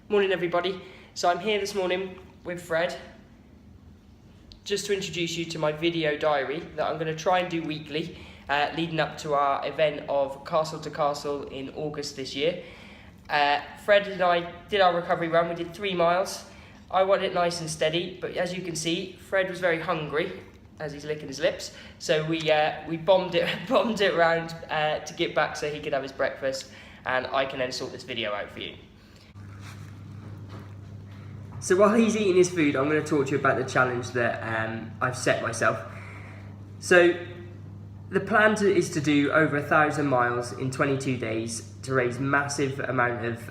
Morning everybody. So I'm here this morning with Fred just to introduce you to my video diary that I'm going to try and do weekly leading up to our event of Castle to Castle in August this year. Fred and I did our recovery run. We did 3 miles. I wanted it nice and steady, but as you can see, Fred was very hungry as he's licking his lips, so we bombed it around to get back so he could have his breakfast and I can then sort this video out for you. So while he's eating his food, I'm going to talk to you about the challenge that I've set myself. So the plan is to do over 1,000 miles in 22 days to raise massive amount of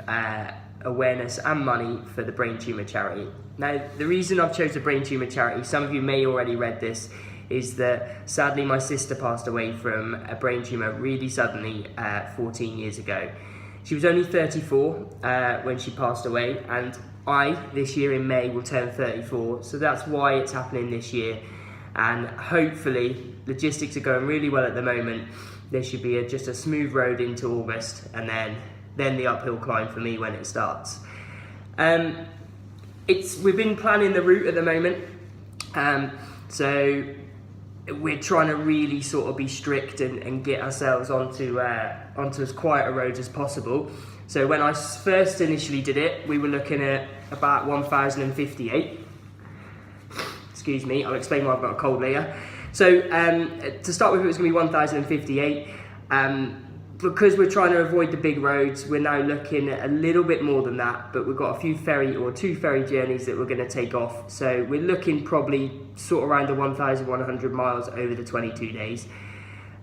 awareness and money for the Brain Tumour charity. Now, the reason I've chosen the Brain Tumour charity, some of you may already read this, is that sadly my sister passed away from a brain tumour really suddenly 14 years ago. She was only 34 when she passed away, and I, this year in May, will turn 34, so that's why it's happening this year. And hopefully, logistics are going really well at the moment. There should be just a smooth road into August, and then the uphill climb for me when it starts. We've been planning the route at the moment, so we're trying to really sort of be strict and get ourselves onto as quiet a road as possible. So when I first initially did it, we were looking at about 1,058. Excuse me, I'll explain why I've got a cold later. So to start with, it was going to be 1,058. Because we're trying to avoid the big roads, we're now looking at a little bit more than that, but we've got two ferry journeys that we're going to take off. So we're looking probably sort of around the 1,100 miles over the 22 days.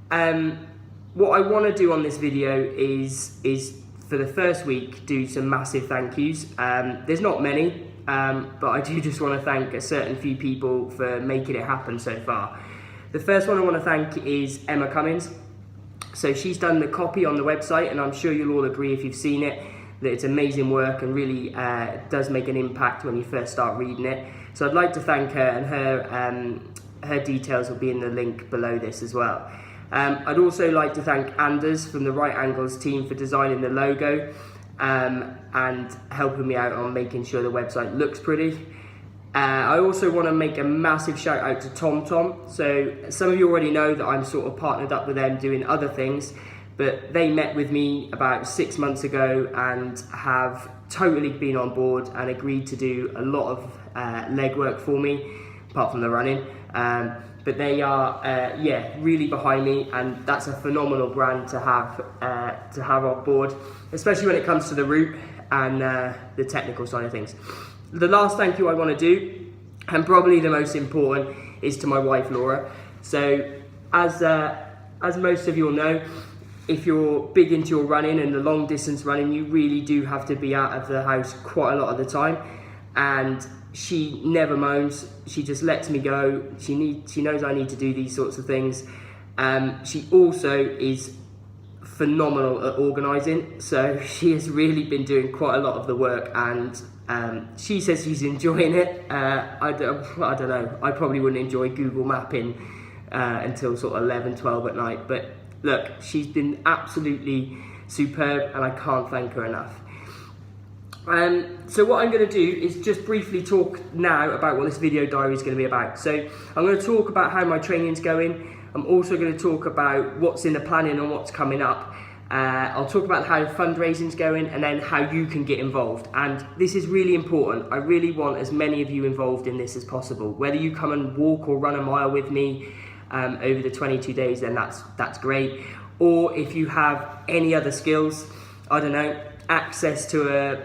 What I want to do on this video is for the first week, do some massive thank yous. There's not many, but I do just want to thank a certain few people for making it happen so far. The first one I want to thank is Emma Cummins. So she's done the copy on the website, and I'm sure you'll all agree if you've seen it that it's amazing work and really does make an impact when you first start reading it. So I'd like to thank her, and her details will be in the link below this as well. I'd also like to thank Anders from the Right Angles team for designing the logo and helping me out on making sure the website looks pretty. I also want to make a massive shout out to TomTom. So some of you already know that I'm sort of partnered up with them doing other things, but they met with me about 6 months ago and have totally been on board and agreed to do a lot of legwork for me, apart from the running. But they are really behind me, and that's a phenomenal brand to have on board, especially when it comes to the route and the technical side of things. The last thank you I want to do, and probably the most important, is to my wife Laura. So as most of you will know, if you're big into your running and the long distance running, you really do have to be out of the house quite a lot of the time, and she never moans. She just lets me go. She knows I need to do these sorts of things. She also is phenomenal at organising, so she has really been doing quite a lot of the work, and she says she's enjoying it. I don't know, I probably wouldn't enjoy Google Mapping until sort of 11, 12 at night, but look, she's been absolutely superb, and I can't thank her enough. So what I'm going to do is just briefly talk now about what this video diary is going to be about. So I'm going to talk about how my training's going. I'm also going to talk about what's in the planning and what's coming up. I'll talk about how fundraising's going, and then how you can get involved. And this is really important. I really want as many of you involved in this as possible. Whether you come and walk or run a mile with me over the 22 days, then that's great. Or if you have any other skills, I don't know, access to a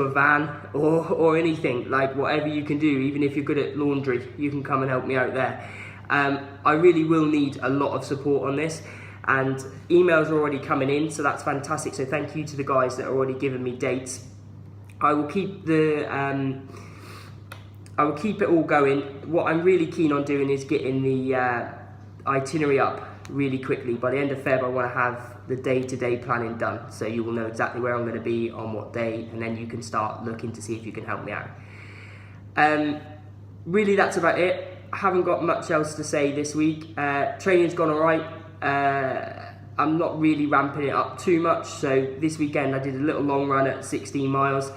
van or anything, like whatever you can do, even if you're good at laundry, you can come and help me out there. I really will need a lot of support on this, and emails are already coming in, so that's fantastic. So thank you to the guys that are already giving me dates. I will keep it all going. What I'm really keen on doing is getting the itinerary up really quickly. By the end of Feb, I want to have the day-to-day planning done, so you will know exactly where I'm going to be on what day, and then you can start looking to see if you can help me out. Really, that's about it. I haven't got much else to say this week. Training's gone all right. I'm not really ramping it up too much, so this weekend I did a little long run at 16 miles.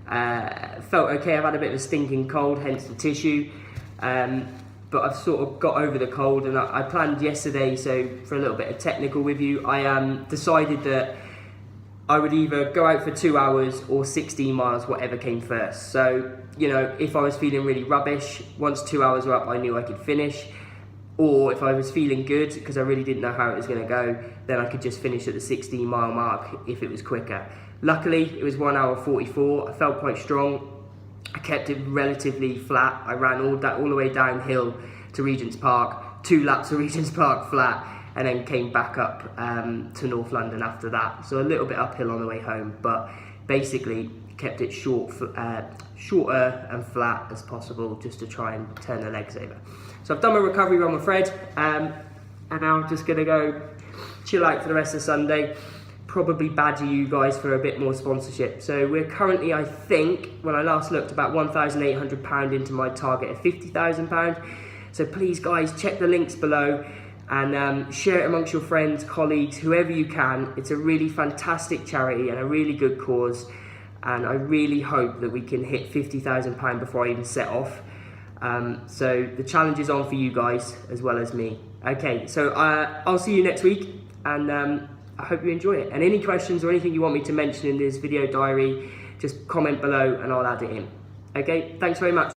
Felt okay. I've had a bit of a stinking cold, hence the tissue. But I've sort of got over the cold, and I planned yesterday, so for a little bit of technical with you, I decided that I would either go out for 2 hours or 16 miles, whatever came first. So, you know, if I was feeling really rubbish, once 2 hours were up, I knew I could finish. Or if I was feeling good, because I really didn't know how it was going to go, then I could just finish at the 16-mile mark if it was quicker. Luckily, it was 1 hour 44. I felt quite strong. I kept it relatively flat. I ran all the way downhill to Regent's Park, 2 laps of Regent's Park flat, and then came back up to North London after that. So a little bit uphill on the way home, but basically kept it shorter and flat as possible, just to try and turn the legs over. So I've done my recovery run with Fred, and now I'm just gonna go chill out for the rest of Sunday. Probably badger you guys for a bit more sponsorship. So we're currently, I think, when I last looked, about £1,800 into my target of £50,000. So please guys, check the links below and share it amongst your friends, colleagues, whoever you can. It's a really fantastic charity and a really good cause. And I really hope that we can hit £50,000 before I even set off. So the challenge is on for you guys as well as me. Okay, so I'll see you next week, and I hope you enjoy it. And any questions or anything you want me to mention in this video diary, just comment below and I'll add it in. Okay, thanks very much.